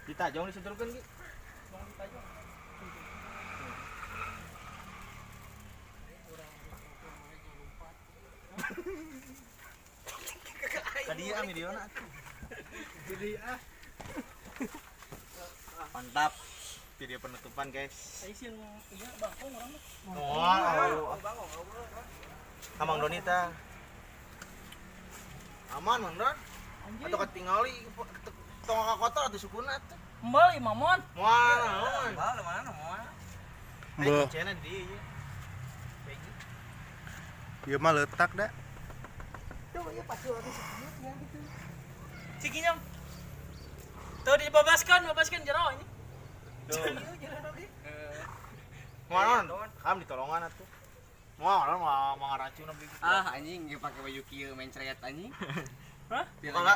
Ditajong disedulkeun ge. Tadi ya videona. Mantap. Video penutupan, guys. Aisin iya bangkong orang mah. Wow. Amang Donita. Aman, Mang Don. Atau ketingali tong kotor atuh sukuna tuh. Embal Mamon. Moal, Bal mana moal? Ayo cena di ieu. Ieu mah letak da. Tuh ieu pasti lagi segini gitu. Cikinyam. Tuh dibabaskan jero ini. Tuh. Moal, kam ditolongan atuh. Moal mah racun beli. Ah anjing ge pake baju kieu main ceret anjing. Hah? Kalau